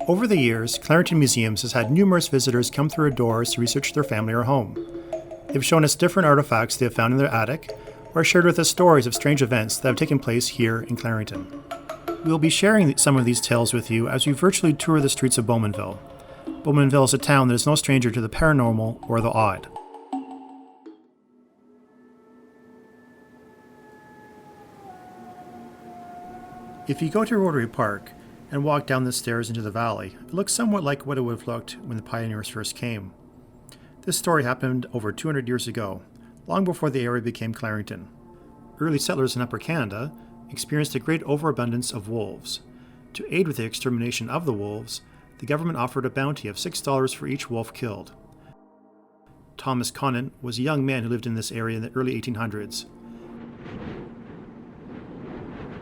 Over the years, Clarington Museums has had numerous visitors come through our doors to research their family or home. They've shown us different artifacts they have found in their attic, or shared with us stories of strange events that have taken place here in Clarington. We'll be sharing some of these tales with you as we virtually tour the streets of Bowmanville. Bowmanville is a town that is no stranger to the paranormal or the odd. If you go to Rotary Park and walk down the stairs into the valley, it looks somewhat like what it would have looked when the pioneers first came. This story happened over 200 years ago, long before the area became Clarington. Early settlers in Upper Canada experienced a great overabundance of wolves. To aid with the extermination of the wolves, the government offered a bounty of $6 for each wolf killed. Thomas Conant was a young man who lived in this area in the early 1800s.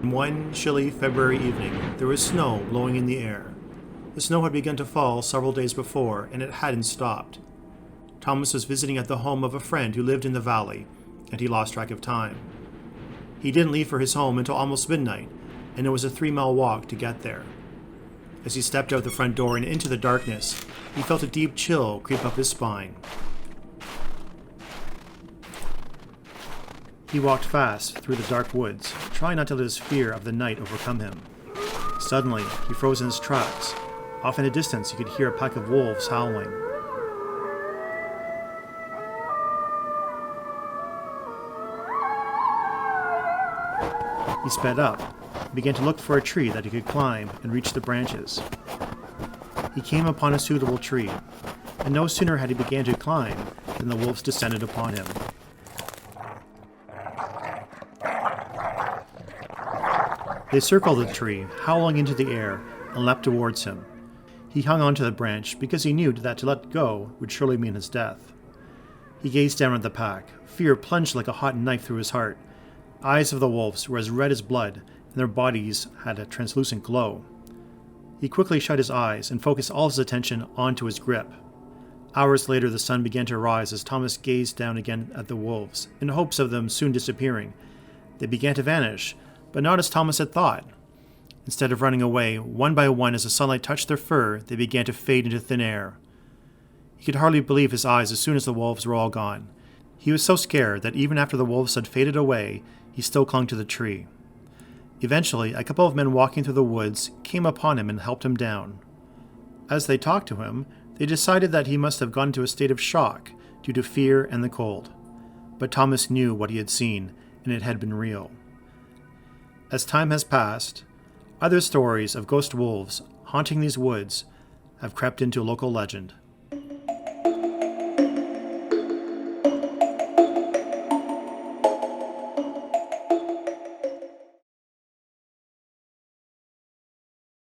One chilly February evening, there was snow blowing in the air. The snow had begun to fall several days before, and it hadn't stopped. Thomas was visiting at the home of a friend who lived in the valley, and he lost track of time. He didn't leave for his home until almost midnight, and it was a 3-mile walk to get there. As he stepped out the front door and into the darkness, he felt a deep chill creep up his spine. He walked fast through the dark woods, trying not to let his fear of the night overcome him. Suddenly, he froze in his tracks. Off in the distance, he could hear a pack of wolves howling. He sped up, and began to look for a tree that he could climb and reach the branches. He came upon a suitable tree, and no sooner had he began to climb than the wolves descended upon him. They circled the tree, howling into the air, and leapt towards him. He hung onto the branch because he knew that to let go would surely mean his death. He gazed down at the pack. Fear plunged like a hot knife through his heart. Eyes of the wolves were as red as blood, and their bodies had a translucent glow. He quickly shut his eyes and focused all his attention onto his grip. Hours later, the sun began to rise as Thomas gazed down again at the wolves, in hopes of them soon disappearing. They began to vanish, but not as Thomas had thought. Instead of running away, one by one as the sunlight touched their fur, they began to fade into thin air. He could hardly believe his eyes as soon as the wolves were all gone. He was so scared that even after the wolves had faded away, he still clung to the tree. Eventually, a couple of men walking through the woods came upon him and helped him down. As they talked to him, they decided that he must have gone into a state of shock due to fear and the cold. But Thomas knew what he had seen, and it had been real. As time has passed, other stories of ghost wolves haunting these woods have crept into local legend.